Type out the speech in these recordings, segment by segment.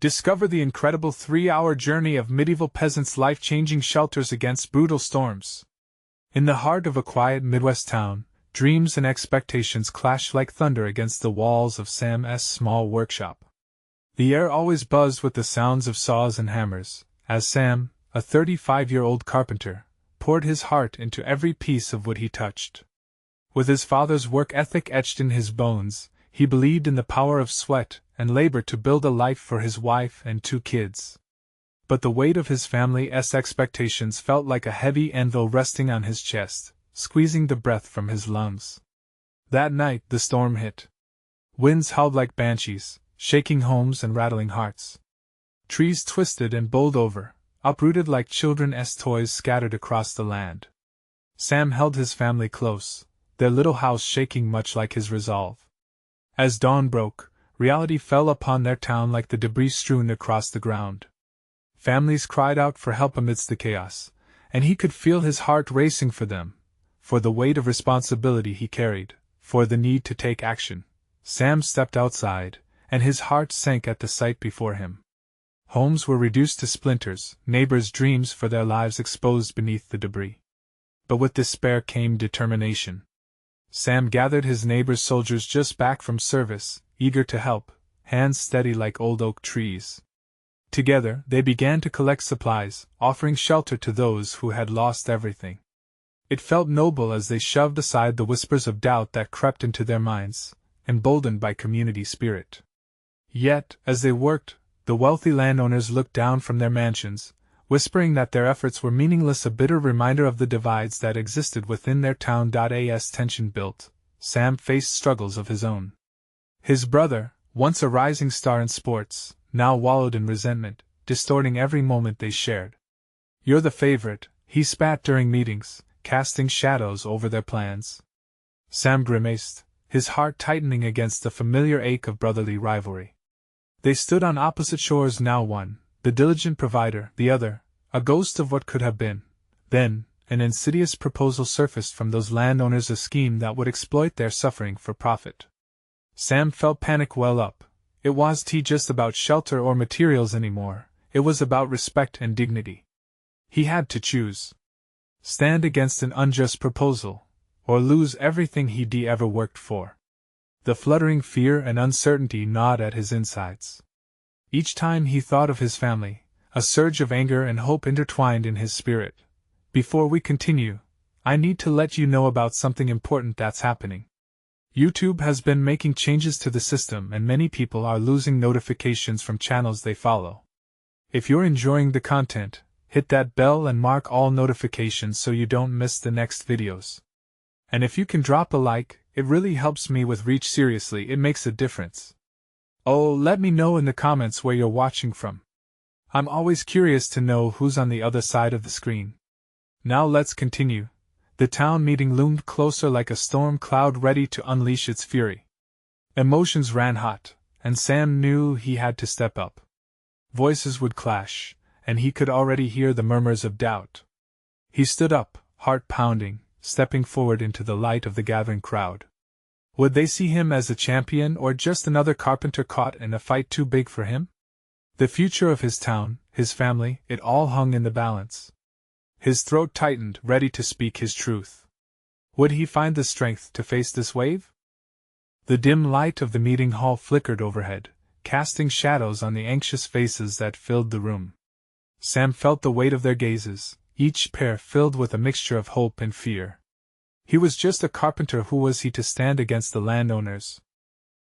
Discover the incredible 3-hour journey of medieval peasants' life-changing shelters against brutal storms. In the heart of a quiet Midwest town, dreams and expectations clash like thunder against the walls of Sam's small workshop. The air always buzzed with the sounds of saws and hammers, as Sam, a 35-year-old carpenter, poured his heart into every piece of wood he touched. With his father's work ethic etched in his bones, he believed in the power of sweat and labor to build a life for his wife and 2 kids. But the weight of his family's expectations felt like a heavy anvil resting on his chest, squeezing the breath from his lungs. That night the storm hit. Winds howled like banshees, shaking homes and rattling hearts. Trees twisted and bowled over, uprooted like children's toys scattered across the land. Sam held his family close, their little house shaking much like his resolve. As dawn broke, reality fell upon their town like the debris strewn across the ground. Families cried out for help amidst the chaos, and he could feel his heart racing for them, for the weight of responsibility he carried, for the need to take action. Sam stepped outside, and his heart sank at the sight before him. Homes were reduced to splinters, neighbors' dreams for their lives exposed beneath the debris. But with despair came determination. Sam gathered his neighbor's soldiers just back from service, eager to help, hands steady like old oak trees. Together, they began to collect supplies, offering shelter to those who had lost everything. It felt noble as they shoved aside the whispers of doubt that crept into their minds, emboldened by community spirit. Yet, as they worked, the wealthy landowners looked down from their mansions, whispering that their efforts were meaningless, a bitter reminder of the divides that existed within their town. As tension built, Sam faced struggles of his own. His brother, once a rising star in sports, now wallowed in resentment, distorting every moment they shared. "You're the favorite," he spat during meetings, casting shadows over their plans. Sam grimaced, his heart tightening against the familiar ache of brotherly rivalry. They stood on opposite shores now, one, the diligent provider, the other, a ghost of what could have been. Then, an insidious proposal surfaced from those landowners, a scheme that would exploit their suffering for profit. Sam felt panic well up. It wasn't just about shelter or materials anymore, it was about respect and dignity. He had to choose. Stand against an unjust proposal, or lose everything he'd ever worked for. The fluttering fear and uncertainty gnawed at his insides. Each time he thought of his family, a surge of anger and hope intertwined in his spirit. Before we continue, I need to let you know about something important that's happening. YouTube has been making changes to the system, and many people are losing notifications from channels they follow. If you're enjoying the content, hit that bell and mark all notifications so you don't miss the next videos. And if you can drop a like, it really helps me with reach. Seriously, it makes a difference. Oh, let me know in the comments where you're watching from. I'm always curious to know who's on the other side of the screen. Now let's continue. The town meeting loomed closer like a storm cloud ready to unleash its fury. Emotions ran hot, and Sam knew he had to step up. Voices would clash, and he could already hear the murmurs of doubt. He stood up, heart pounding, stepping forward into the light of the gathering crowd. Would they see him as a champion or just another carpenter caught in a fight too big for him? The future of his town, his family, it all hung in the balance. His throat tightened, ready to speak his truth. Would he find the strength to face this wave? The dim light of the meeting hall flickered overhead, casting shadows on the anxious faces that filled the room. Sam felt the weight of their gazes, each pair filled with a mixture of hope and fear. He was just a carpenter. Who was he to stand against the landowners?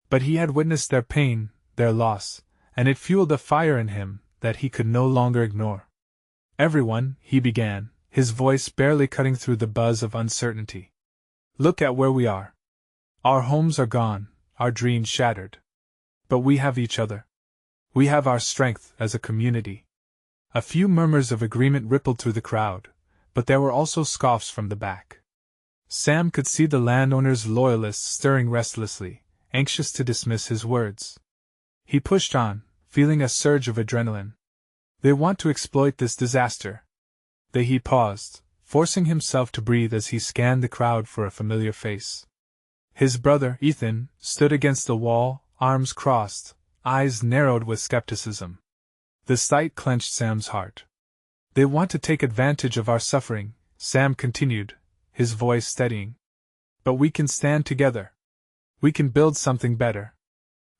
But he had witnessed their pain, their loss, and it fueled a fire in him that he could no longer ignore. "Everyone," he began, his voice barely cutting through the buzz of uncertainty. "Look at where we are. Our homes are gone, our dreams shattered. But we have each other. We have our strength as a community." A few murmurs of agreement rippled through the crowd, but there were also scoffs from the back. Sam could see the landowner's loyalists stirring restlessly, anxious to dismiss his words. He pushed on, feeling a surge of adrenaline. They want to exploit this disaster. He paused, forcing himself to breathe as he scanned the crowd for a familiar face. His brother, Ethan, stood against the wall, arms crossed, eyes narrowed with skepticism. The sight clenched Sam's heart. They want to take advantage of our suffering, Sam continued, his voice steadying. But we can stand together. We can build something better.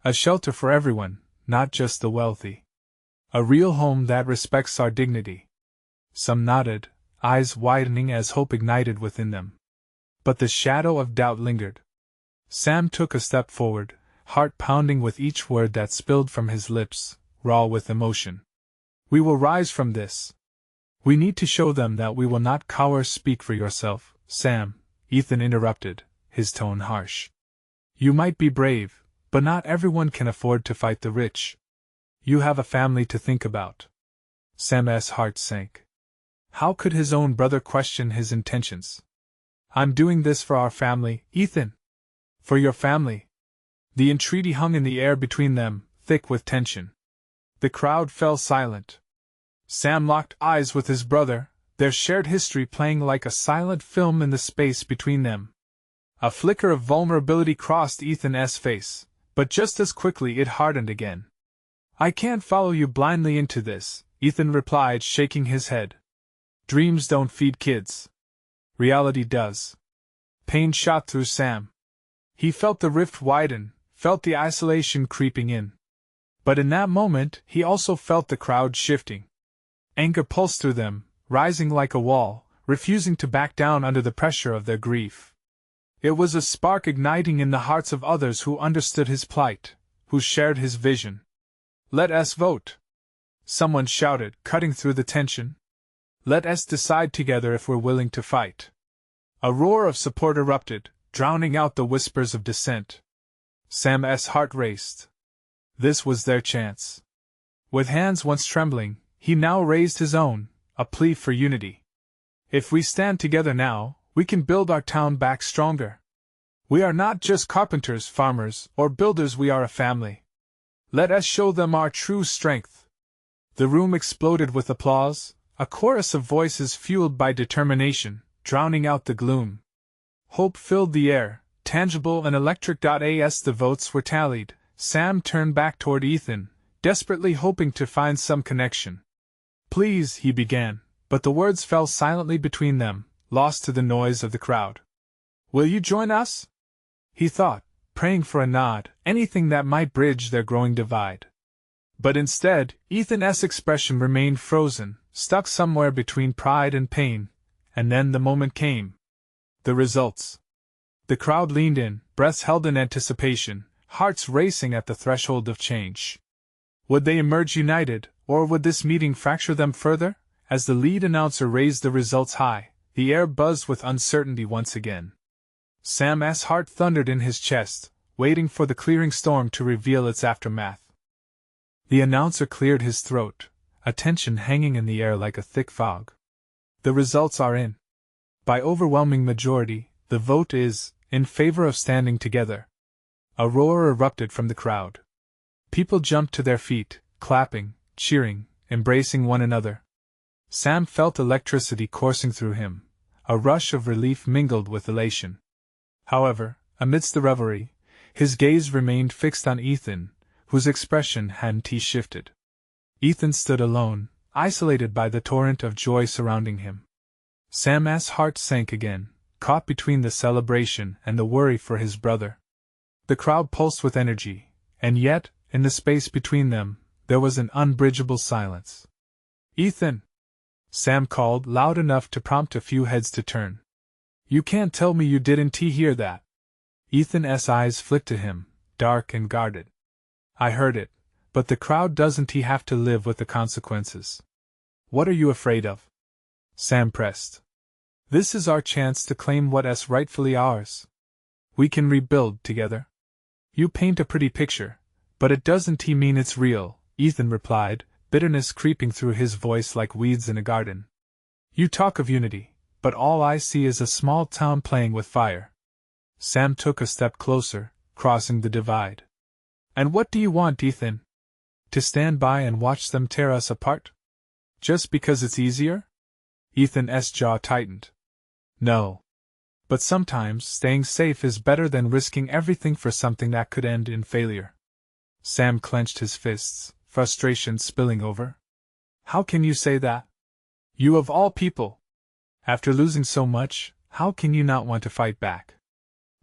A shelter for everyone, not just the wealthy. A real home that respects our dignity. Some nodded, eyes widening as hope ignited within them. But the shadow of doubt lingered. Sam took a step forward, heart pounding with each word that spilled from his lips, raw with emotion. We will rise from this. We need to show them that we will not cower. Speak for yourself, Sam, Ethan interrupted, his tone harsh. You might be brave, but not everyone can afford to fight the rich. You have a family to think about. Sam's heart sank. How could his own brother question his intentions? I'm doing this for our family, Ethan. For your family. The entreaty hung in the air between them, thick with tension. The crowd fell silent. Sam locked eyes with his brother, their shared history playing like a silent film in the space between them. A flicker of vulnerability crossed Ethan's face, but just as quickly it hardened again. I can't follow you blindly into this, Ethan replied, shaking his head. Dreams don't feed kids. Reality does. Pain shot through Sam. He felt the rift widen, felt the isolation creeping in. But in that moment, he also felt the crowd shifting. Anger pulsed through them, rising like a wall, refusing to back down under the pressure of their grief. It was a spark igniting in the hearts of others who understood his plight, who shared his vision. Let us vote. Someone shouted, cutting through the tension. Let us decide together if we're willing to fight. A roar of support erupted, drowning out the whispers of dissent. Sam's heart raced. This was their chance. With hands once trembling, he now raised his own, a plea for unity. If we stand together now, we can build our town back stronger. We are not just carpenters, farmers, or builders, we are a family. Let us show them our true strength. The room exploded with applause, a chorus of voices fueled by determination, drowning out the gloom. Hope filled the air, tangible and electric. As the votes were tallied, Sam turned back toward Ethan, desperately hoping to find some connection. Please, he began, but the words fell silently between them, lost to the noise of the crowd. Will you join us? He thought, praying for a nod, anything that might bridge their growing divide. But instead, Ethan's expression remained frozen, stuck somewhere between pride and pain, and then the moment came. The results. The crowd leaned in, breaths held in anticipation, hearts racing at the threshold of change. Would they emerge united, or would this meeting fracture them further? As the lead announcer raised the results high, the air buzzed with uncertainty once again. Sam's heart thundered in his chest, waiting for the clearing storm to reveal its aftermath. The announcer cleared his throat, a tension hanging in the air like a thick fog. The results are in. By overwhelming majority, the vote is in favor of standing together. A roar erupted from the crowd. People jumped to their feet, clapping, cheering, embracing one another. Sam felt electricity coursing through him, a rush of relief mingled with elation. However, amidst the revelry, his gaze remained fixed on Ethan, whose expression hadn't shifted. Ethan stood alone, isolated by the torrent of joy surrounding him. Sam's heart sank again, caught between the celebration and the worry for his brother. The crowd pulsed with energy, and yet, in the space between them, there was an unbridgeable silence. Ethan! Sam called, loud enough to prompt a few heads to turn. You can't tell me you didn't hear that. Ethan's eyes flicked to him, dark and guarded. I heard it, but the crowd doesn't have to live with the consequences. What are you afraid of? Sam pressed. This is our chance to claim what's rightfully ours. We can rebuild together. You paint a pretty picture, but it doesn't mean it's real, Ethan replied, bitterness creeping through his voice like weeds in a garden. You talk of unity, but all I see is a small town playing with fire. Sam took a step closer, crossing the divide. And what do you want, Ethan? To stand by and watch them tear us apart? Just because it's easier? Ethan's jaw tightened. No. But sometimes staying safe is better than risking everything for something that could end in failure. Sam clenched his fists, frustration spilling over. How can you say that? You of all people! After losing so much, how can you not want to fight back?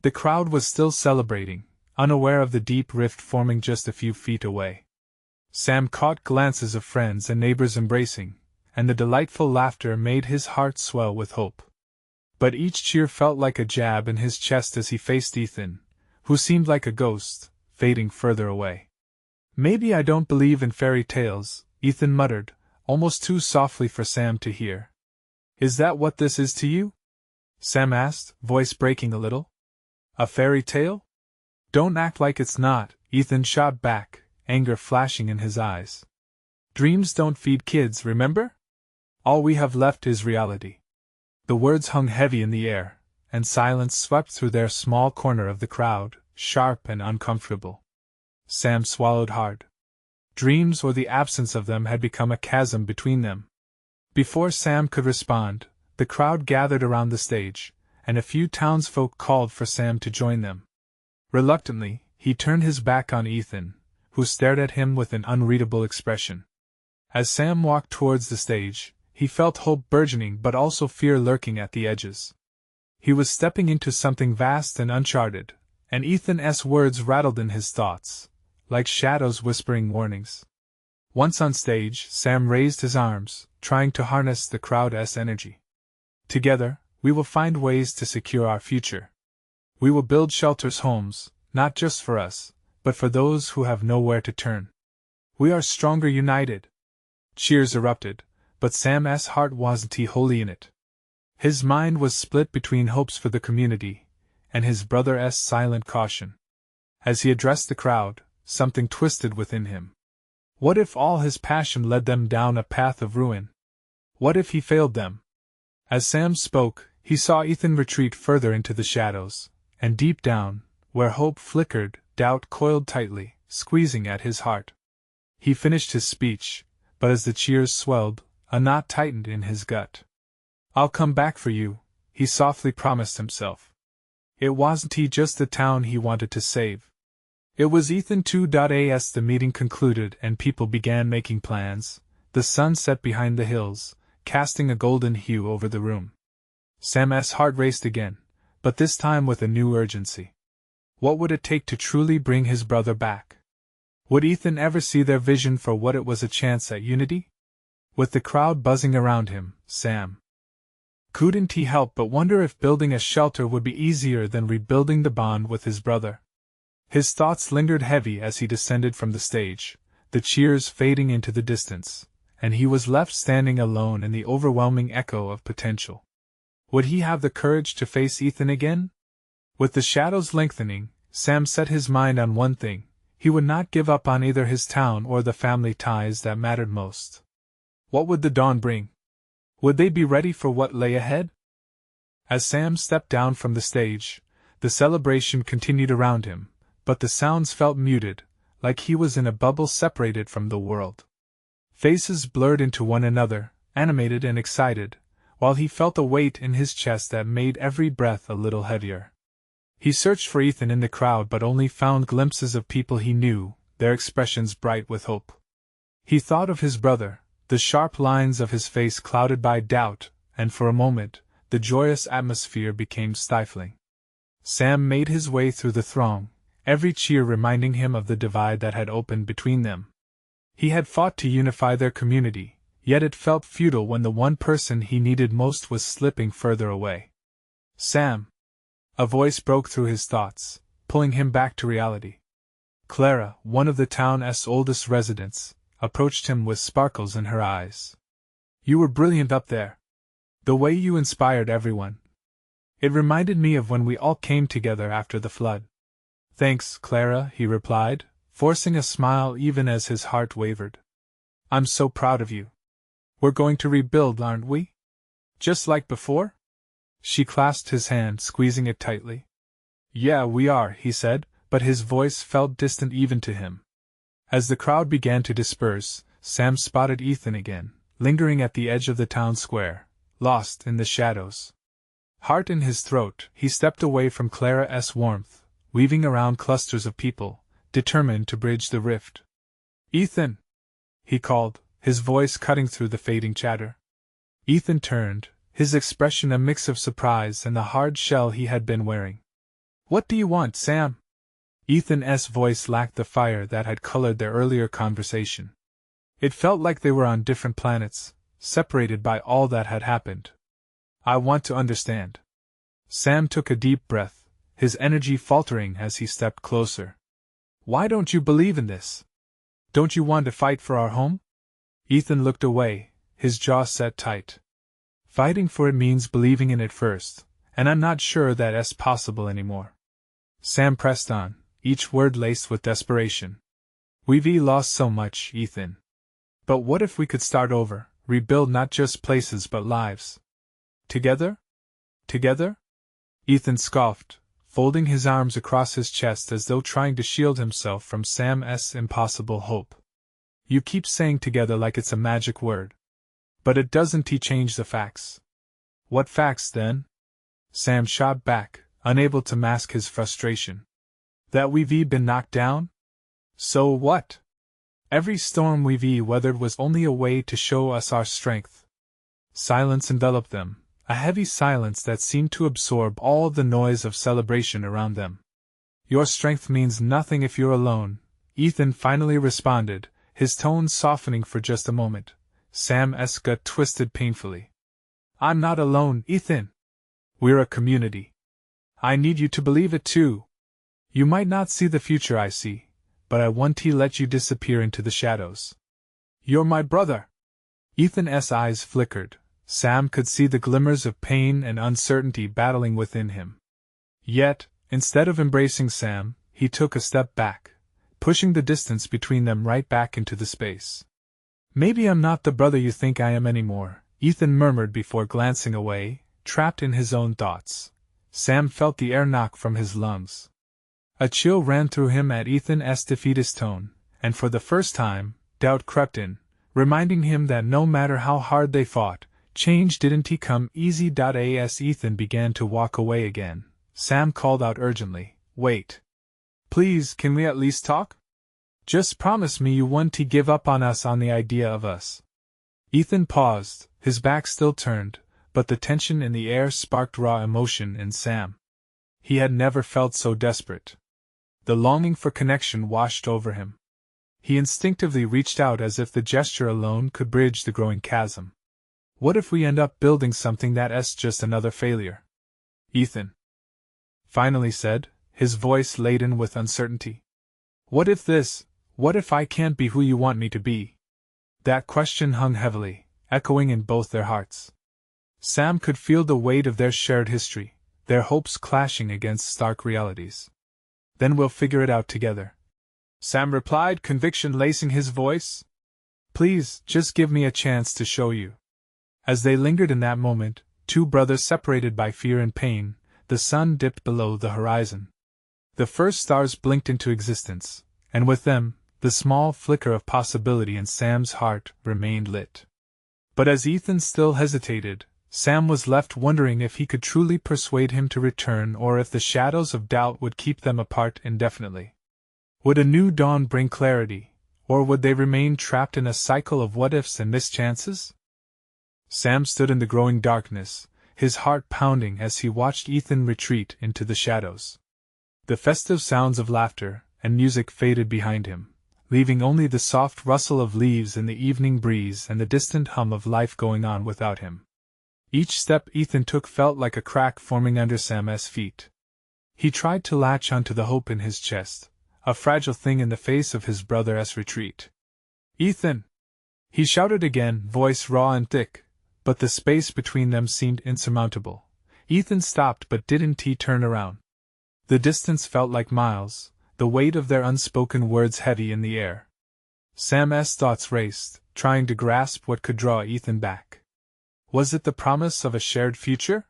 The crowd was still celebrating, unaware of the deep rift forming just a few feet away. Sam caught glances of friends and neighbors embracing, and the delightful laughter made his heart swell with hope. But each cheer felt like a jab in his chest as he faced Ethan, who seemed like a ghost, fading further away. Maybe I don't believe in fairy tales, Ethan muttered, almost too softly for Sam to hear. Is that what this is to you? Sam asked, voice breaking a little. A fairy tale? Don't act like it's not, Ethan shot back, anger flashing in his eyes. Dreams don't feed kids, remember? All we have left is reality. The words hung heavy in the air, and silence swept through their small corner of the crowd, sharp and uncomfortable. Sam swallowed hard. Dreams or the absence of them had become a chasm between them. Before Sam could respond, the crowd gathered around the stage, and a few townsfolk called for Sam to join them. Reluctantly, he turned his back on Ethan, who stared at him with an unreadable expression. As Sam walked towards the stage, he felt hope burgeoning but also fear lurking at the edges. He was stepping into something vast and uncharted, and Ethan's words rattled in his thoughts, like shadows whispering warnings. Once on stage, Sam raised his arms, trying to harness the crowd's energy. Together, we will find ways to secure our future. We will build shelters, homes, not just for us, but for those who have nowhere to turn. We are stronger united. Cheers erupted, but Sam's heart wasn't wholly in it. His mind was split between hopes for the community, and his brother's silent caution. As he addressed the crowd, something twisted within him. What if all his passion led them down a path of ruin? What if he failed them? As Sam spoke, he saw Ethan retreat further into the shadows, and deep down, where hope flickered, doubt coiled tightly, squeezing at his heart. He finished his speech, but as the cheers swelled, a knot tightened in his gut. I'll come back for you, he softly promised himself. It wasn't just the town he wanted to save. It was Ethan too. As the meeting concluded and people began making plans, the sun set behind the hills, casting a golden hue over the room. Sam's heart raced again, but this time with a new urgency. What would it take to truly bring his brother back? Would Ethan ever see their vision for what it was, a chance at unity? With the crowd buzzing around him, Sam couldn't help but wonder if building a shelter would be easier than rebuilding the bond with his brother. His thoughts lingered heavy as he descended from the stage, the cheers fading into the distance, and he was left standing alone in the overwhelming echo of potential. Would he have the courage to face Ethan again? With the shadows lengthening, Sam set his mind on one thing: he would not give up on either his town or the family ties that mattered most. What would the dawn bring? Would they be ready for what lay ahead? As Sam stepped down from the stage, the celebration continued around him, but the sounds felt muted, like he was in a bubble separated from the world. Faces blurred into one another, animated and excited, while he felt a weight in his chest that made every breath a little heavier. He searched for Ethan in the crowd but only found glimpses of people he knew, their expressions bright with hope. He thought of his brother, the sharp lines of his face clouded by doubt, and for a moment, the joyous atmosphere became stifling. Sam made his way through the throng, every cheer reminding him of the divide that had opened between them. He had fought to unify their community, yet it felt futile when the one person he needed most was slipping further away. Sam! A voice broke through his thoughts, pulling him back to reality. Clara, one of the town's oldest residents, approached him with sparkles in her eyes. You were brilliant up there. The way you inspired everyone. It reminded me of when we all came together after the flood. Thanks, Clara, he replied, forcing a smile even as his heart wavered. I'm so proud of you. We're going to rebuild, aren't we? Just like before? She clasped his hand, squeezing it tightly. Yeah, we are, he said, but his voice felt distant even to him. As the crowd began to disperse, Sam spotted Ethan again, lingering at the edge of the town square, lost in the shadows. Heart in his throat, he stepped away from Clara's warmth, weaving around clusters of people, determined to bridge the rift. Ethan! He called, his voice cutting through the fading chatter. Ethan turned, his expression a mix of surprise and the hard shell he had been wearing. "What do you want, Sam?" Ethan's voice lacked the fire that had colored their earlier conversation. It felt like they were on different planets, separated by all that had happened. "I want to understand." Sam took a deep breath, his energy faltering as he stepped closer. "Why don't you believe in this? Don't you want to fight for our home?" Ethan looked away, his jaw set tight. "Fighting for it means believing in it first, and I'm not sure that's possible anymore." Sam pressed on, each word laced with desperation. "We've lost so much, Ethan. But what if we could start over, rebuild not just places but lives? Together? Together?" Ethan scoffed, folding his arms across his chest as though trying to shield himself from Sam's impossible hope. "You keep saying together like it's a magic word. But it doesn't change the facts." "What facts, then?" Sam shot back, unable to mask his frustration. "That we've been knocked down? So what? Every storm we've weathered was only a way to show us our strength." Silence enveloped them, a heavy silence that seemed to absorb all the noise of celebration around them. "Your strength means nothing if you're alone," Ethan finally responded, his tone softening for just a moment. Sam's gut twisted painfully. "I'm not alone, Ethan. We're a community. I need you to believe it too. You might not see the future I see, but I won't let you disappear into the shadows. You're my brother." Ethan's eyes flickered. Sam could see the glimmers of pain and uncertainty battling within him. Yet, instead of embracing Sam, he took a step back, pushing the distance between them right back into the space. "Maybe I'm not the brother you think I am anymore," Ethan murmured before glancing away, trapped in his own thoughts. Sam felt the air knock from his lungs. A chill ran through him at Ethan's defeatist tone, and for the first time, doubt crept in, reminding him that no matter how hard they fought, change didn't come easy. As Ethan began to walk away again, Sam called out urgently, "Wait. Please, can we at least talk? Just promise me you won't give up on us on the idea of us." Ethan paused, his back still turned, but the tension in the air sparked raw emotion in Sam. He had never felt so desperate. The longing for connection washed over him. He instinctively reached out as if the gesture alone could bridge the growing chasm. "What if we end up building something that's just another failure?" Ethan finally said, his voice laden with uncertainty. "What if I can't be who you want me to be?" That question hung heavily, echoing in both their hearts. Sam could feel the weight of their shared history, their hopes clashing against stark realities. "Then we'll figure it out together," Sam replied, conviction lacing his voice. "Please, just give me a chance to show you." As they lingered in that moment, two brothers separated by fear and pain, the sun dipped below the horizon. The first stars blinked into existence, and with them, the small flicker of possibility in Sam's heart remained lit. But as Ethan still hesitated, Sam was left wondering if he could truly persuade him to return or if the shadows of doubt would keep them apart indefinitely. Would a new dawn bring clarity, or would they remain trapped in a cycle of what-ifs and mischances? Sam stood in the growing darkness, his heart pounding as he watched Ethan retreat into the shadows. The festive sounds of laughter and music faded behind him, leaving only the soft rustle of leaves in the evening breeze and the distant hum of life going on without him. Each step Ethan took felt like a crack forming under Sam's feet. He tried to latch onto the hope in his chest, a fragile thing in the face of his brother's retreat. "Ethan!" he shouted again, voice raw and thick, but the space between them seemed insurmountable. Ethan stopped but didn't turn around. The distance felt like miles, the weight of their unspoken words heavy in the air. Sam's thoughts raced, trying to grasp what could draw Ethan back. Was it the promise of a shared future?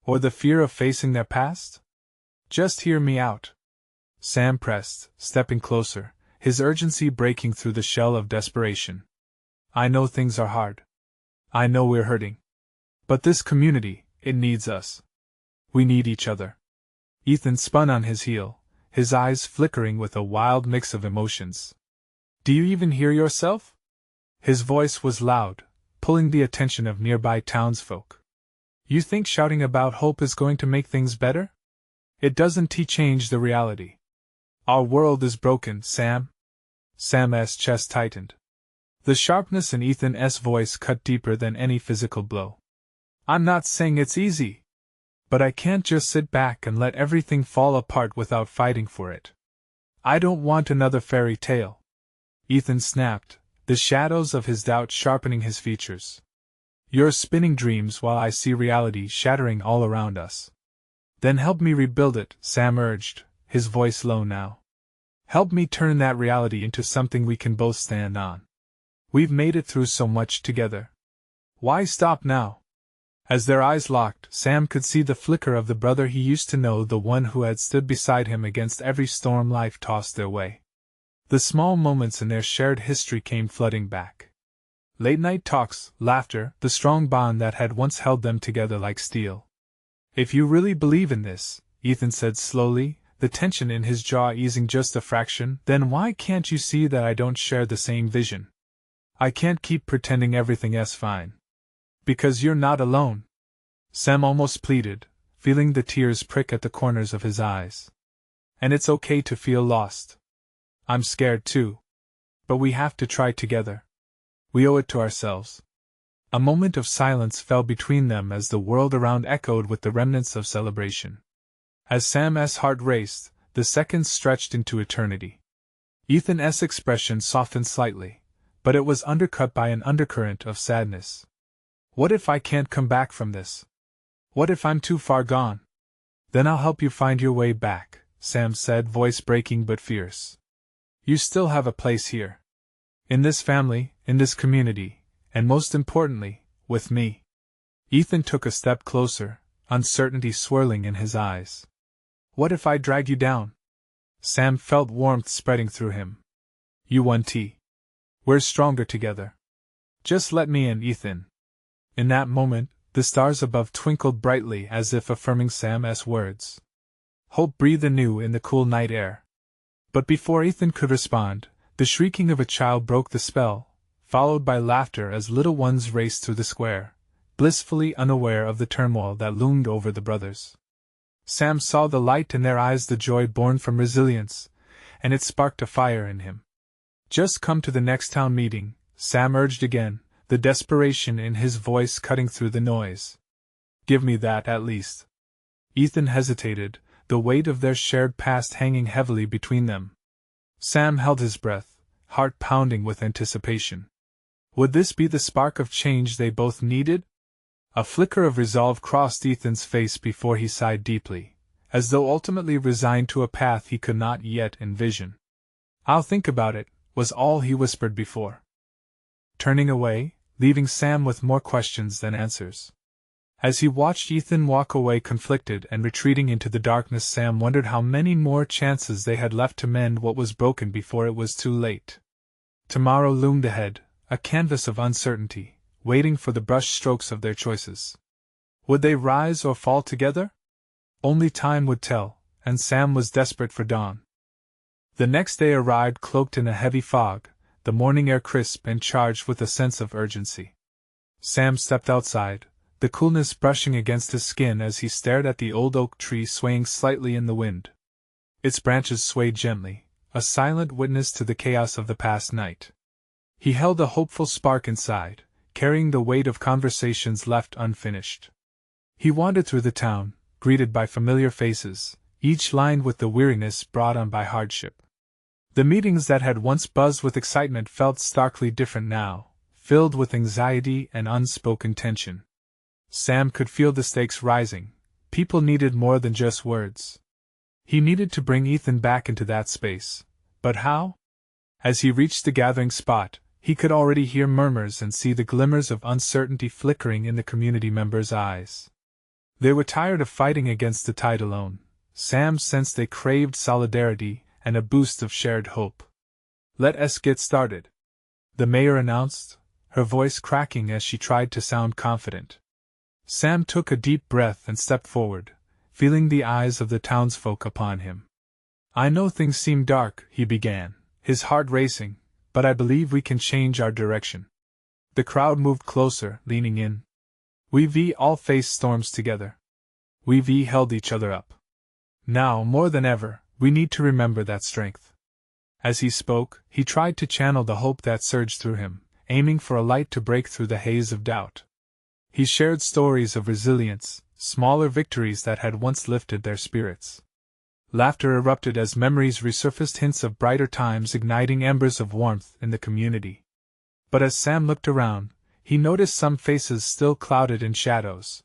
Or the fear of facing their past? "Just hear me out," Sam pressed, stepping closer, his urgency breaking through the shell of desperation. "I know things are hard. I know we're hurting. But this community, it needs us. We need each other." Ethan spun on his heel, his eyes flickering with a wild mix of emotions. "Do you even hear yourself?" His voice was loud, pulling the attention of nearby townsfolk. You think shouting about hope is going to make things better? It doesn't change the reality. Our world is broken, Sam. Sam's chest tightened. The sharpness in Ethan's voice cut deeper than any physical blow. I'm not saying it's easy. But I can't just sit back and let everything fall apart without fighting for it. I don't want another fairy tale. Ethan snapped, the shadows of his doubt sharpening his features. You're spinning dreams while I see reality shattering all around us. Then help me rebuild it, Sam urged, his voice low now. Help me turn that reality into something we can both stand on. We've made it through so much together. Why stop now? As their eyes locked, Sam could see the flicker of the brother he used to know, the one who had stood beside him against every storm life tossed their way. The small moments in their shared history came flooding back. Late-night talks, laughter, the strong bond that had once held them together like steel. If you really believe in this, Ethan said slowly, the tension in his jaw easing just a fraction, then why can't you see that I don't share the same vision? I can't keep pretending everything's fine. Because you're not alone. Sam almost pleaded, feeling the tears prick at the corners of his eyes. And it's okay to feel lost. I'm scared too. But we have to try together. We owe it to ourselves. A moment of silence fell between them as the world around echoed with the remnants of celebration. As Sam's heart raced, the seconds stretched into eternity. Ethan's expression softened slightly, but it was undercut by an undercurrent of sadness. What if I can't come back from this? What if I'm too far gone? Then I'll help you find your way back, Sam said, voice breaking but fierce. You still have a place here. In this family, in this community, and most importantly, with me. Ethan took a step closer, uncertainty swirling in his eyes. What if I drag you down? Sam felt warmth spreading through him. You won't. We're stronger together. Just let me in, Ethan. In that moment, the stars above twinkled brightly as if affirming Sam's words. Hope breathed anew in the cool night air. But before Ethan could respond, the shrieking of a child broke the spell, followed by laughter as little ones raced through the square, blissfully unaware of the turmoil that loomed over the brothers. Sam saw the light in their eyes, the joy born from resilience, and it sparked a fire in him. Just come to the next town meeting, Sam urged again, the desperation in his voice cutting through the noise. Give me that at least. Ethan hesitated, the weight of their shared past hanging heavily between them. Sam held his breath, heart pounding with anticipation. Would this be the spark of change they both needed? A flicker of resolve crossed Ethan's face before he sighed deeply, as though ultimately resigned to a path he could not yet envision. I'll think about it, was all he whispered before turning away, leaving Sam with more questions than answers. As he watched Ethan walk away conflicted and retreating into the darkness, Sam wondered how many more chances they had left to mend what was broken before it was too late. Tomorrow loomed ahead, a canvas of uncertainty, waiting for the brush strokes of their choices. Would they rise or fall together? Only time would tell, and Sam was desperate for dawn. The next day arrived cloaked in a heavy fog, the morning air crisp and charged with a sense of urgency. Sam stepped outside, the coolness brushing against his skin as he stared at the old oak tree swaying slightly in the wind. Its branches swayed gently, a silent witness to the chaos of the past night. He held a hopeful spark inside, carrying the weight of conversations left unfinished. He wandered through the town, greeted by familiar faces, each lined with the weariness brought on by hardship. The meetings that had once buzzed with excitement felt starkly different now, filled with anxiety and unspoken tension. Sam could feel the stakes rising. People needed more than just words. He needed to bring Ethan back into that space. But how? As he reached the gathering spot, he could already hear murmurs and see the glimmers of uncertainty flickering in the community members' eyes. They were tired of fighting against the tide alone. Sam sensed they craved solidarity and a boost of shared hope. Let us get started, the mayor announced, her voice cracking as she tried to sound confident. Sam took a deep breath and stepped forward, feeling the eyes of the townsfolk upon him. I know things seem dark, he began, his heart racing, but I believe we can change our direction. The crowd moved closer, leaning in. We all faced storms together. We held each other up. Now, more than ever, we need to remember that strength. As he spoke, he tried to channel the hope that surged through him, aiming for a light to break through the haze of doubt. He shared stories of resilience, smaller victories that had once lifted their spirits. Laughter erupted as memories resurfaced, hints of brighter times igniting embers of warmth in the community. But as Sam looked around, he noticed some faces still clouded in shadows.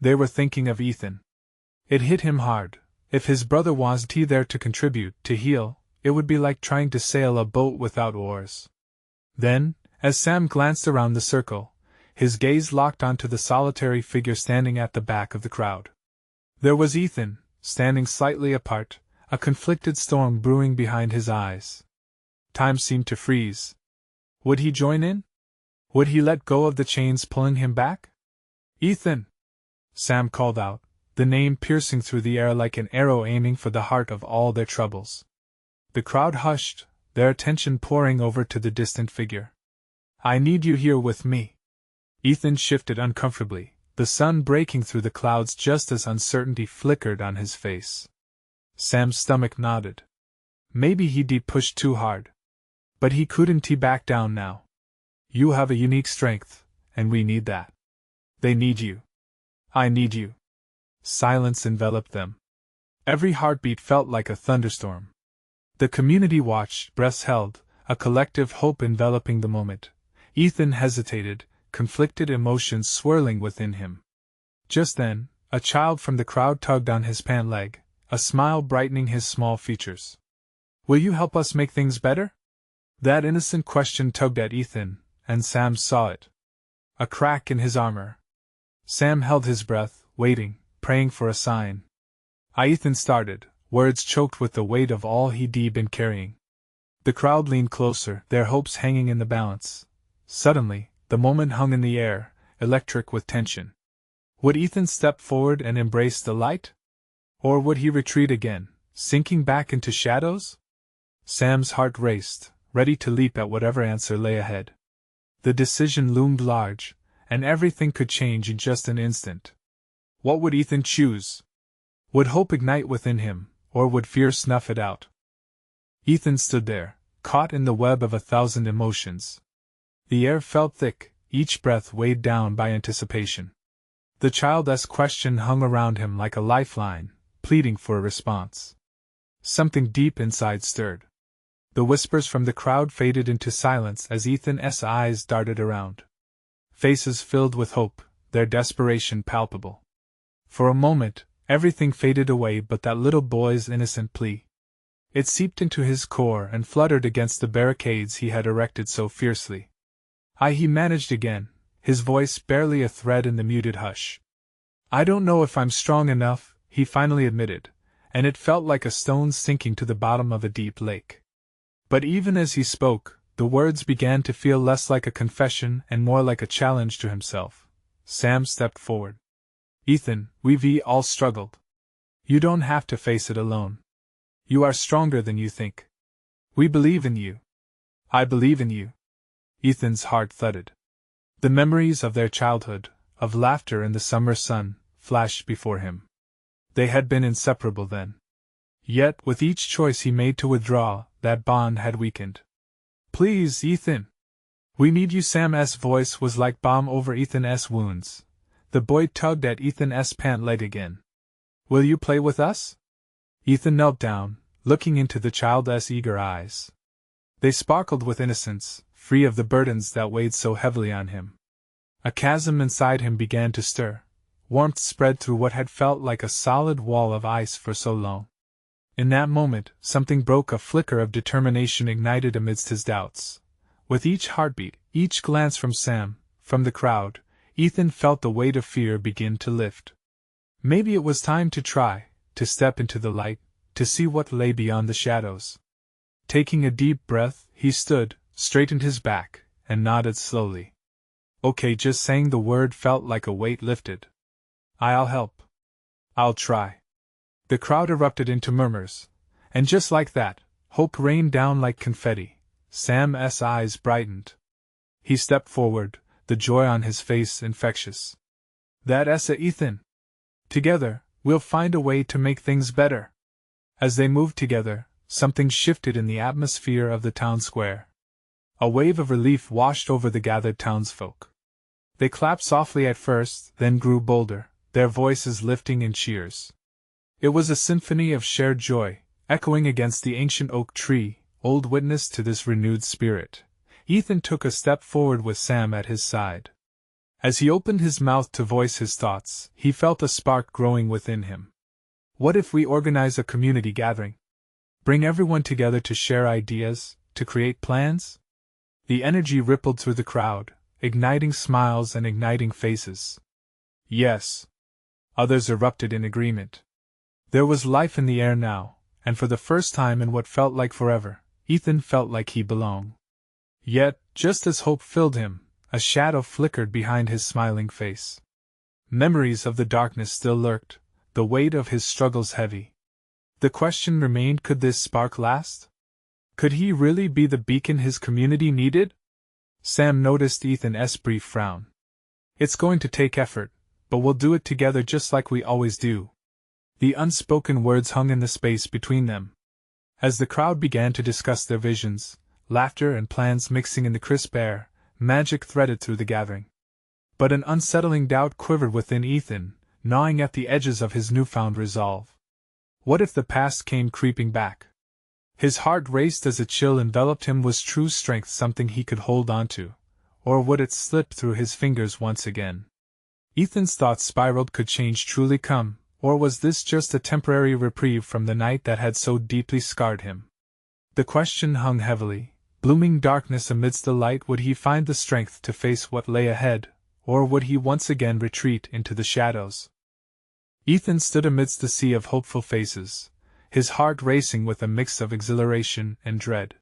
They were thinking of Ethan. It hit him hard. If his brother wasn't there to contribute, to heal, it would be like trying to sail a boat without oars. Then, as Sam glanced around the circle, his gaze locked onto the solitary figure standing at the back of the crowd. There was Ethan, standing slightly apart, a conflicted storm brewing behind his eyes. Time seemed to freeze. Would he join in? Would he let go of the chains pulling him back? Ethan! Sam called out, the name piercing through the air like an arrow aiming for the heart of all their troubles. The crowd hushed, their attention pouring over to the distant figure. I need you here with me. Ethan shifted uncomfortably, the sun breaking through the clouds just as uncertainty flickered on his face. Sam's stomach nodded. Maybe he'd pushed too hard. But he couldn't back down now. You have a unique strength, and we need that. They need you. I need you. Silence enveloped them. Every heartbeat felt like a thunderstorm. The community watched, breaths held, a collective hope enveloping the moment. Ethan hesitated, conflicted emotions swirling within him. Just then, a child from the crowd tugged on his pant leg, a smile brightening his small features. Will you help us make things better? That innocent question tugged at Ethan, and Sam saw it. A crack in his armor. Sam held his breath, waiting, praying for a sign. Ethan started, words choked with the weight of all he'd been carrying. The crowd leaned closer, their hopes hanging in the balance. Suddenly, the moment hung in the air, electric with tension. Would Ethan step forward and embrace the light? Or would he retreat again, sinking back into shadows? Sam's heart raced, ready to leap at whatever answer lay ahead. The decision loomed large, and everything could change in just an instant. What would Ethan choose? Would hope ignite within him, or would fear snuff it out? Ethan stood there, caught in the web of 1,000 emotions. The air felt thick, each breath weighed down by anticipation. The child's question hung around him like a lifeline, pleading for a response. Something deep inside stirred. The whispers from the crowd faded into silence as Ethan's eyes darted around. Faces filled with hope, their desperation palpable. For a moment, everything faded away but that little boy's innocent plea. It seeped into his core and fluttered against the barricades he had erected so fiercely. He managed again, his voice barely a thread in the muted hush. I don't know if I'm strong enough, he finally admitted, and it felt like a stone sinking to the bottom of a deep lake. But even as he spoke, the words began to feel less like a confession and more like a challenge to himself. Sam stepped forward. Ethan, we've all struggled. You don't have to face it alone. You are stronger than you think. We believe in you. I believe in you. Ethan's heart thudded. The memories of their childhood, of laughter in the summer sun, flashed before him. They had been inseparable then. Yet, with each choice he made to withdraw, that bond had weakened. Please, Ethan. We need you. Sam's voice was like balm over Ethan's wounds. The boy tugged at Ethan's pant leg again. Will you play with us? Ethan knelt down, looking into the child's eager eyes. They sparkled with innocence, free of the burdens that weighed so heavily on him. A chasm inside him began to stir. Warmth spread through what had felt like a solid wall of ice for so long. In that moment, something broke. A flicker of determination ignited amidst his doubts. With each heartbeat, each glance from Sam, from the crowd, Ethan felt the weight of fear begin to lift. Maybe it was time to try, to step into the light, to see what lay beyond the shadows. Taking a deep breath, he stood, straightened his back, and nodded slowly. Okay, just saying the word felt like a weight lifted. I'll help. I'll try. The crowd erupted into murmurs, and just like that, hope rained down like confetti. Sam's eyes brightened. He stepped forward, the joy on his face infectious. That's it, Ethan. Together, we'll find a way to make things better. As they moved together, something shifted in the atmosphere of the town square. A wave of relief washed over the gathered townsfolk. They clapped softly at first, then grew bolder, their voices lifting in cheers. It was a symphony of shared joy, echoing against the ancient oak tree, old witness to this renewed spirit. Ethan took a step forward with Sam at his side. As he opened his mouth to voice his thoughts, he felt a spark growing within him. What if we organize a community gathering? Bring everyone together to share ideas, to create plans? The energy rippled through the crowd, igniting smiles and igniting faces. Yes. Others erupted in agreement. There was life in the air now, and for the first time in what felt like forever, Ethan felt like he belonged. Yet, just as hope filled him, a shadow flickered behind his smiling face. Memories of the darkness still lurked, the weight of his struggles heavy. The question remained, could this spark last? Could he really be the beacon his community needed? Sam noticed Ethan's brief frown. It's going to take effort, but we'll do it together just like we always do. The unspoken words hung in the space between them. As the crowd began to discuss their visions, laughter and plans mixing in the crisp air, magic threaded through the gathering. But an unsettling doubt quivered within Ethan, gnawing at the edges of his newfound resolve. What if the past came creeping back? His heart raced as a chill enveloped him. Was true strength something he could hold on to, or would it slip through his fingers once again? Ethan's thoughts spiraled. Could change truly come, or was this just a temporary reprieve from the night that had so deeply scarred him? The question hung heavily, blooming darkness amidst the light. Would he find the strength to face what lay ahead, or would he once again retreat into the shadows? Ethan stood amidst the sea of hopeful faces, his heart racing with a mix of exhilaration and dread.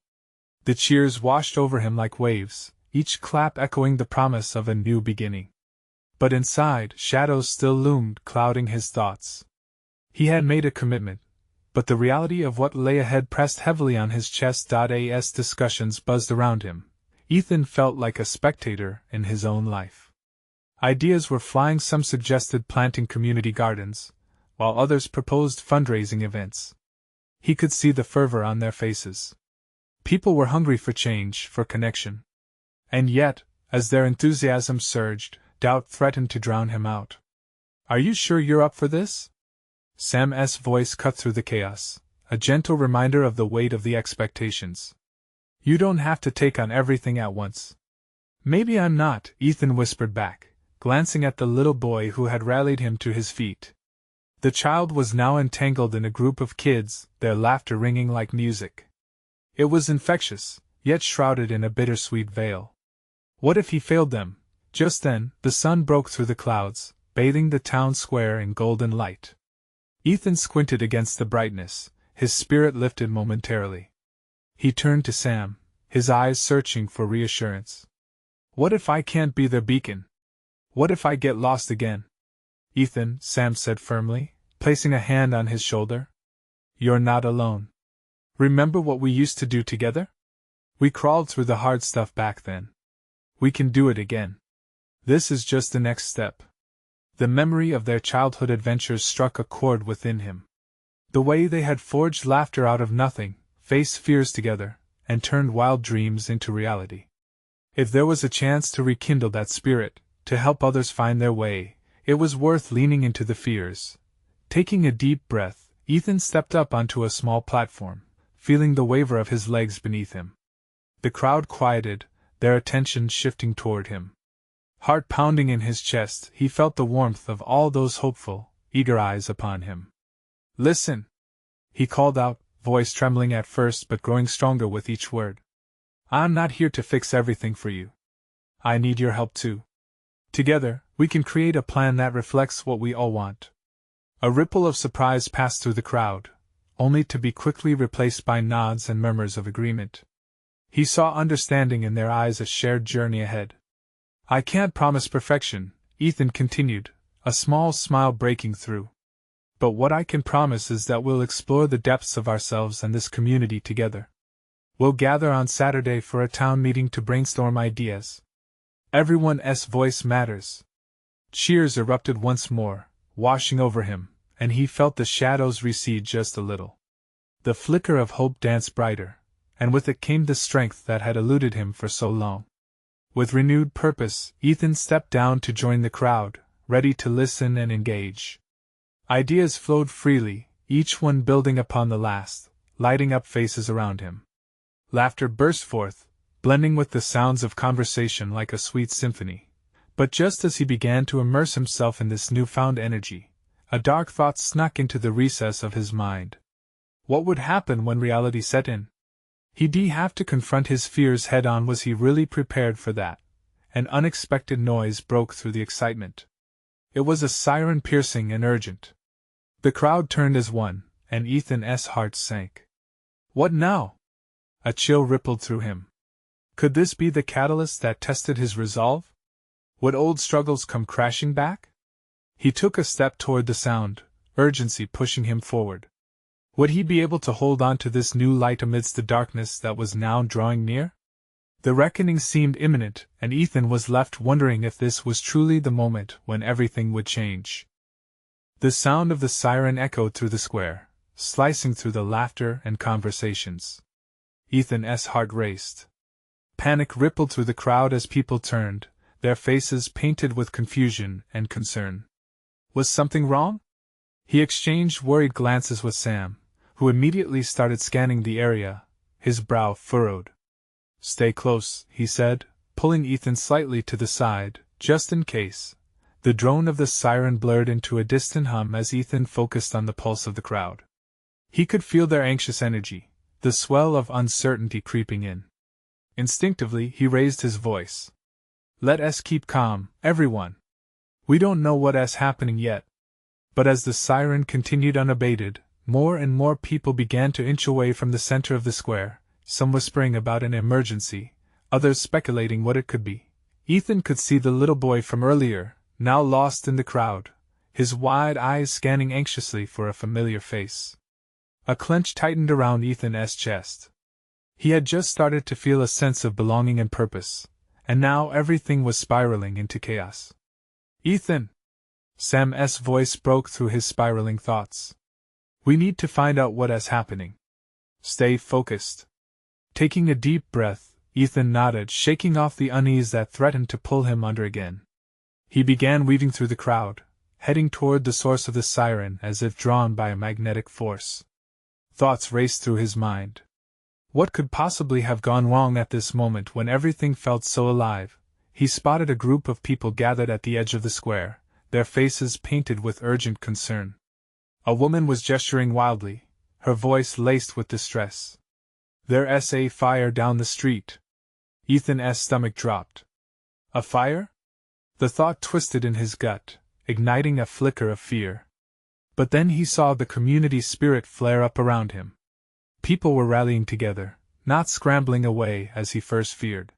The cheers washed over him like waves, each clap echoing the promise of a new beginning. But inside, shadows still loomed, clouding his thoughts. He had made a commitment, but the reality of what lay ahead pressed heavily on his chest. As discussions buzzed around him, Ethan felt like a spectator in his own life. Ideas were flying. Some suggested planting community gardens, while others proposed fundraising events. He could see the fervor on their faces. People were hungry for change, for connection. And yet, as their enthusiasm surged, doubt threatened to drown him out. Are you sure you're up for this? Sam's voice cut through the chaos, a gentle reminder of the weight of the expectations. You don't have to take on everything at once. Maybe I'm not, Ethan whispered back, glancing at the little boy who had rallied him to his feet. The child was now entangled in a group of kids, their laughter ringing like music. It was infectious, yet shrouded in a bittersweet veil. What if he failed them? Just then, the sun broke through the clouds, bathing the town square in golden light. Ethan squinted against the brightness, his spirit lifted momentarily. He turned to Sam, his eyes searching for reassurance. What if I can't be their beacon? What if I get lost again? Ethan, Sam said firmly, placing a hand on his shoulder. You're not alone. Remember what we used to do together? We crawled through the hard stuff back then. We can do it again. This is just the next step. The memory of their childhood adventures struck a chord within him. The way they had forged laughter out of nothing, faced fears together, and turned wild dreams into reality. If there was a chance to rekindle that spirit, to help others find their way, it was worth leaning into the fears. Taking a deep breath, Ethan stepped up onto a small platform, feeling the waver of his legs beneath him. The crowd quieted, their attention shifting toward him. Heart pounding in his chest, he felt the warmth of all those hopeful, eager eyes upon him. Listen! He called out, voice trembling at first but growing stronger with each word. I'm not here to fix everything for you. I need your help too. Together, we can create a plan that reflects what we all want. A ripple of surprise passed through the crowd, only to be quickly replaced by nods and murmurs of agreement. He saw understanding in their eyes, a shared journey ahead. I can't promise perfection, Ethan continued, a small smile breaking through. But what I can promise is that we'll explore the depths of ourselves and this community together. We'll gather on Saturday for a town meeting to brainstorm ideas, Everyone's voice matters. Cheers erupted once more, washing over him, and he felt the shadows recede just a little. The flicker of hope danced brighter, and with it came the strength that had eluded him for so long. With renewed purpose, Ethan stepped down to join the crowd, ready to listen and engage. Ideas flowed freely, each one building upon the last, lighting up faces around him. Laughter burst forth, blending with the sounds of conversation like a sweet symphony. But just as he began to immerse himself in this newfound energy, a dark thought snuck into the recess of his mind. What would happen when reality set in? He'd have to confront his fears head-on. Was he really prepared for that? An unexpected noise broke through the excitement. It was a siren, piercing and urgent. The crowd turned as one, and Ethan's heart sank. What now? A chill rippled through him. Could this be the catalyst that tested his resolve? Would old struggles come crashing back? He took a step toward the sound, urgency pushing him forward. Would he be able to hold on to this new light amidst the darkness that was now drawing near? The reckoning seemed imminent, and Ethan was left wondering if this was truly the moment when everything would change. The sound of the siren echoed through the square, slicing through the laughter and conversations. Ethan's heart raced. Panic rippled through the crowd as people turned, their faces painted with confusion and concern. Was something wrong? He exchanged worried glances with Sam, who immediately started scanning the area, his brow furrowed. Stay close, he said, pulling Ethan slightly to the side, just in case. The drone of the siren blurred into a distant hum as Ethan focused on the pulse of the crowd. He could feel their anxious energy, the swell of uncertainty creeping in. Instinctively, he raised his voice. Let's keep calm, everyone. We don't know what's happening yet. But as the siren continued unabated, more and more people began to inch away from the center of the square, some whispering about an emergency, others speculating what it could be. Ethan could see the little boy from earlier, now lost in the crowd, his wide eyes scanning anxiously for a familiar face. A clench tightened around Ethan's chest. He had just started to feel a sense of belonging and purpose, and now everything was spiraling into chaos. Ethan! Sam's voice broke through his spiraling thoughts. We need to find out what's happening. Stay focused. Taking a deep breath, Ethan nodded, shaking off the unease that threatened to pull him under again. He began weaving through the crowd, heading toward the source of the siren as if drawn by a magnetic force. Thoughts raced through his mind. What could possibly have gone wrong at this moment when everything felt so alive? He spotted a group of people gathered at the edge of the square, their faces painted with urgent concern. A woman was gesturing wildly, her voice laced with distress. There's a fire down the street. Ethan's stomach dropped. A fire? The thought twisted in his gut, igniting a flicker of fear. But then he saw the community spirit flare up around him. People were rallying together, not scrambling away as he first feared.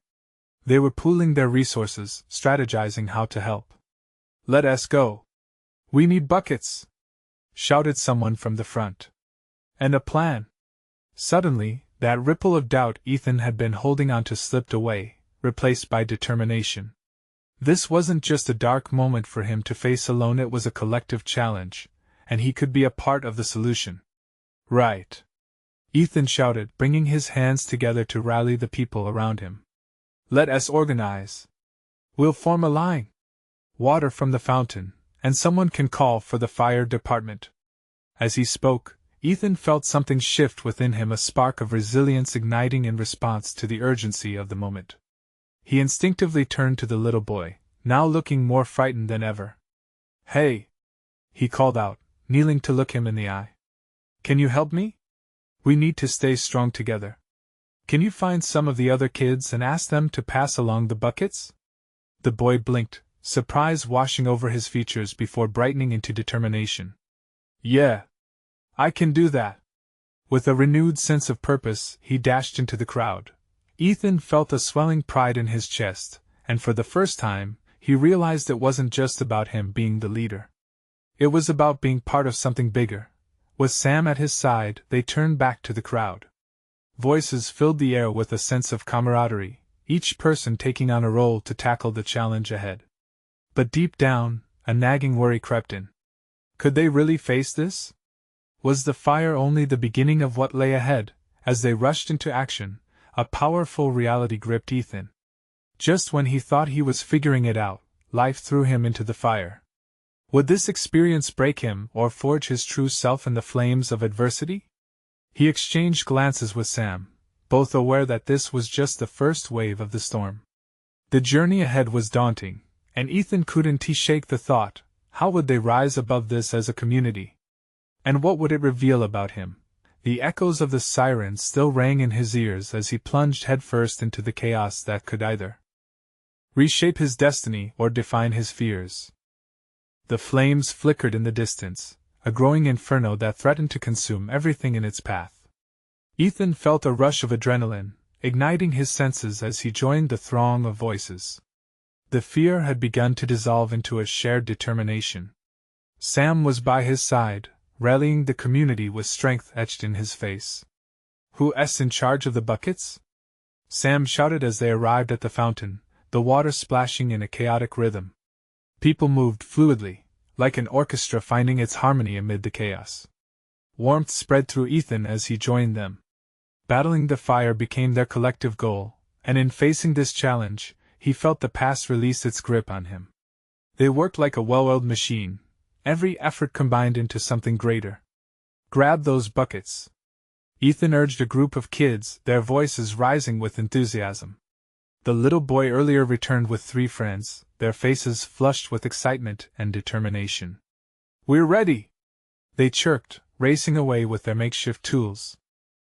They were pooling their resources, strategizing how to help. Let's go. We need buckets! Shouted someone from the front. And a plan. Suddenly, that ripple of doubt Ethan had been holding on to slipped away, replaced by determination. This wasn't just a dark moment for him to face alone, it was a collective challenge, and he could be a part of the solution. Right. Ethan shouted, bringing his hands together to rally the people around him. Let's organize. We'll form a line. Water from the fountain, and someone can call for the fire department. As he spoke, Ethan felt something shift within him, a spark of resilience igniting in response to the urgency of the moment. He instinctively turned to the little boy, now looking more frightened than ever. Hey! He called out, kneeling to look him in the eye. Can you help me? We need to stay strong together. Can you find some of the other kids and ask them to pass along the buckets? The boy blinked, surprise washing over his features before brightening into determination. Yeah. I can do that. With a renewed sense of purpose, he dashed into the crowd. Ethan felt a swelling pride in his chest, and for the first time, he realized it wasn't just about him being the leader. It was about being part of something bigger. With Sam at his side, they turned back to the crowd. Voices filled the air with a sense of camaraderie, each person taking on a role to tackle the challenge ahead. But deep down, a nagging worry crept in. Could they really face this? Was the fire only the beginning of what lay ahead? As they rushed into action, a powerful reality gripped Ethan. Just when he thought he was figuring it out, life threw him into the fire. Would this experience break him or forge his true self in the flames of adversity? He exchanged glances with Sam, both aware that this was just the first wave of the storm. The journey ahead was daunting, and Ethan couldn't shake the thought, how would they rise above this as a community? And what would it reveal about him? The echoes of the sirens still rang in his ears as he plunged headfirst into the chaos that could either reshape his destiny or define his fears. The flames flickered in the distance, a growing inferno that threatened to consume everything in its path. Ethan felt a rush of adrenaline, igniting his senses as he joined the throng of voices. The fear had begun to dissolve into a shared determination. Sam was by his side, rallying the community with strength etched in his face. "Who's in charge of the buckets?" Sam shouted as they arrived at the fountain, the water splashing in a chaotic rhythm. People moved fluidly, like an orchestra finding its harmony amid the chaos. Warmth spread through Ethan as he joined them. Battling the fire became their collective goal, and in facing this challenge, he felt the past release its grip on him. They worked like a well-oiled machine, every effort combined into something greater. "Grab those buckets," Ethan urged a group of kids, their voices rising with enthusiasm. The little boy earlier returned with 3 friends, their faces flushed with excitement and determination. "We're ready!" they chirped, racing away with their makeshift tools.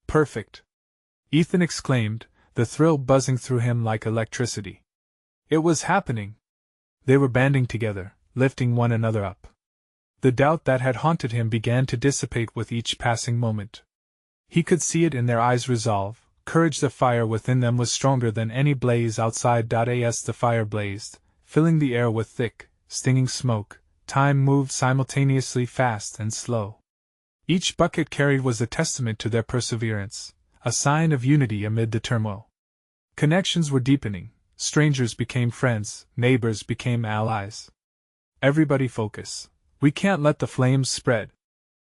"Perfect!" Ethan exclaimed, the thrill buzzing through him like electricity. It was happening! They were banding together, lifting one another up. The doubt that had haunted him began to dissipate with each passing moment. He could see it in their eyes' resolve. Courage. The fire within them was stronger than any blaze outside. As the fire blazed, filling the air with thick, stinging smoke, time moved simultaneously fast and slow. Each bucket carried was a testament to their perseverance, a sign of unity amid the turmoil. Connections were deepening, strangers became friends, neighbors became allies. "Everybody focus. We can't let the flames spread,"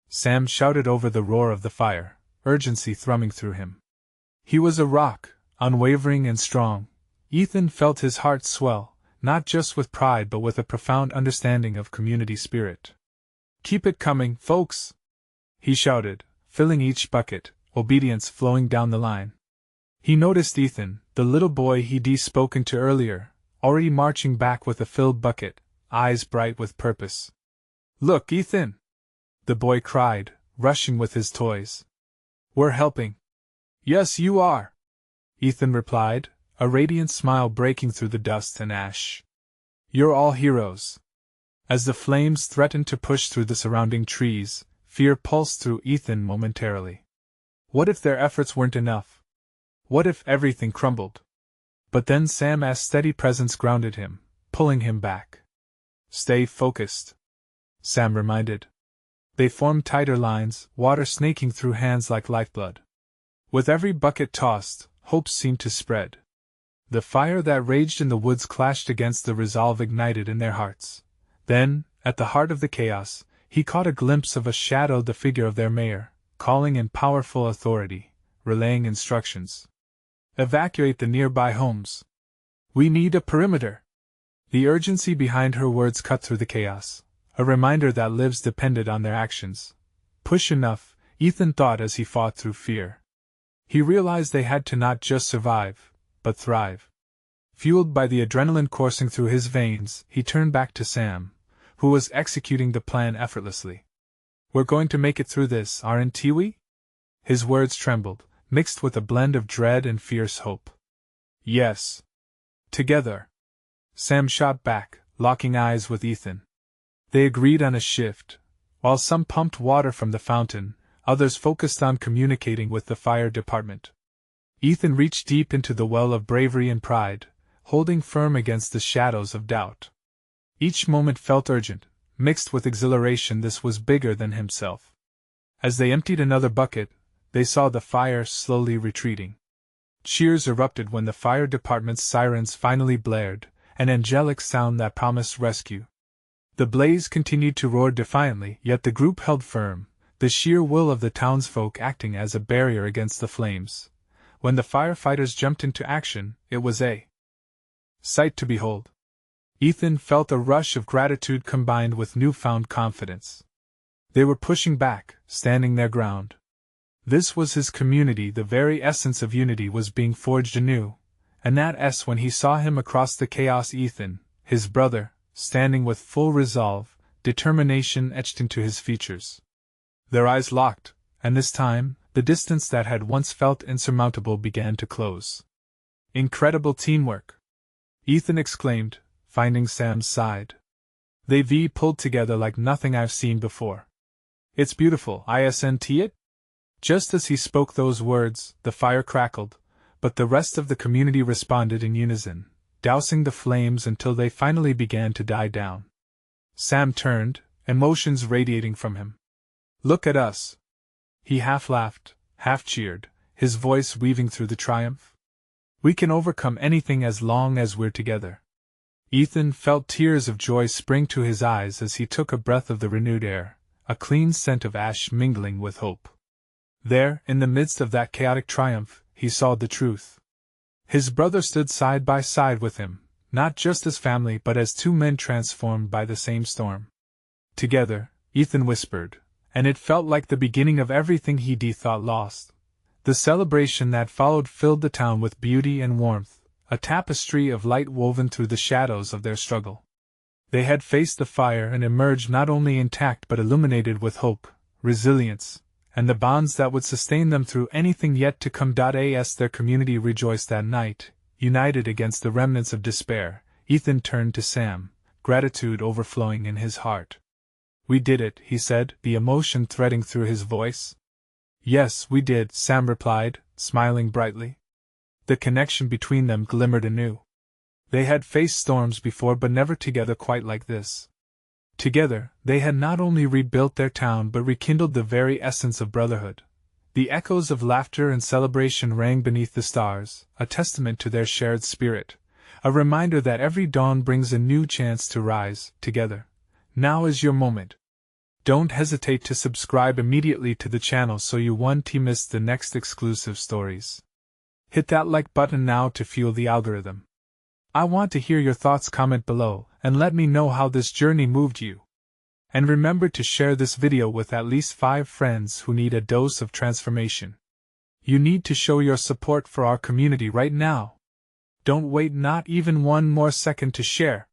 Sam shouted over the roar of the fire, urgency thrumming through him. He was a rock, unwavering and strong. Ethan felt his heart swell, not just with pride but with a profound understanding of community spirit. "Keep it coming, folks!" he shouted, filling each bucket, obedience flowing down the line. He noticed Ethan, the little boy he'd spoken to earlier, already marching back with a filled bucket, eyes bright with purpose. "Look, Ethan!" the boy cried, rushing with his toys. "We're helping." "Yes, you are," Ethan replied, a radiant smile breaking through the dust and ash. "You're all heroes." As the flames threatened to push through the surrounding trees, fear pulsed through Ethan momentarily. What if their efforts weren't enough? What if everything crumbled? But then Sam's steady presence grounded him, pulling him back. "Stay focused," Sam reminded. They formed tighter lines, water snaking through hands like lifeblood. With every bucket tossed, hope seemed to spread. The fire that raged in the woods clashed against the resolve ignited in their hearts. Then, at the heart of the chaos, he caught a glimpse of a shadow, the figure of their mayor, calling in powerful authority, relaying instructions. "Evacuate the nearby homes. We need a perimeter." The urgency behind her words cut through the chaos, a reminder that lives depended on their actions. Push enough, Ethan thought as he fought through fear. He realized they had to not just survive, but thrive. Fueled by the adrenaline coursing through his veins, he turned back to Sam, who was executing the plan effortlessly. "We're going to make it through this, aren't we?" His words trembled, mixed with a blend of dread and fierce hope. "Yes." "Together," Sam shot back, locking eyes with Ethan. They agreed on a shift. While some pumped water from the fountain, others focused on communicating with the fire department. Ethan reached deep into the well of bravery and pride, holding firm against the shadows of doubt. Each moment felt urgent, mixed with exhilaration. This was bigger than himself. As they emptied another bucket, they saw the fire slowly retreating. Cheers erupted when the fire department's sirens finally blared, an angelic sound that promised rescue. The blaze continued to roar defiantly, yet the group held firm, the sheer will of the townsfolk acting as a barrier against the flames. When the firefighters jumped into action, it was a sight to behold. Ethan felt a rush of gratitude combined with newfound confidence. They were pushing back, standing their ground. This was his community, the very essence of unity was being forged anew, and when he saw him across the chaos, Ethan, his brother, standing with full resolve, determination etched into his features. Their eyes locked, and this time, the distance that had once felt insurmountable began to close. Incredible teamwork! Ethan exclaimed, finding Sam's side. They pulled together like nothing I've seen before. It's beautiful, isn't it? Just as he spoke those words, the fire crackled, but the rest of the community responded in unison, dousing the flames until they finally began to die down. Sam turned, emotions radiating from him. Look at us! He half laughed, half cheered, his voice weaving through the triumph. We can overcome anything as long as we're together. Ethan felt tears of joy spring to his eyes as he took a breath of the renewed air, a clean scent of ash mingling with hope. There, in the midst of that chaotic triumph, he saw the truth. His brother stood side by side with him, not just as family but as two men transformed by the same storm. Together, Ethan whispered, and it felt like the beginning of everything he'd thought lost. The celebration that followed filled the town with beauty and warmth, a tapestry of light woven through the shadows of their struggle. They had faced the fire and emerged not only intact but illuminated with hope, resilience, and the bonds that would sustain them through anything yet to come. As their community rejoiced that night, united against the remnants of despair, Ethan turned to Sam, gratitude overflowing in his heart. We did it, he said, the emotion threading through his voice. Yes, we did, Sam replied, smiling brightly. The connection between them glimmered anew. They had faced storms before but never together quite like this. Together, they had not only rebuilt their town but rekindled the very essence of brotherhood. The echoes of laughter and celebration rang beneath the stars, a testament to their shared spirit, a reminder that every dawn brings a new chance to rise, together. Now is your moment. Don't hesitate to subscribe immediately to the channel so you won't miss the next exclusive stories. Hit that like button now to fuel the algorithm. I want to hear your thoughts. Comment below, and let me know how this journey moved you. And remember to share this video with at least 5 friends who need a dose of transformation. You need to show your support for our community right now. Don't wait not even one more second to share.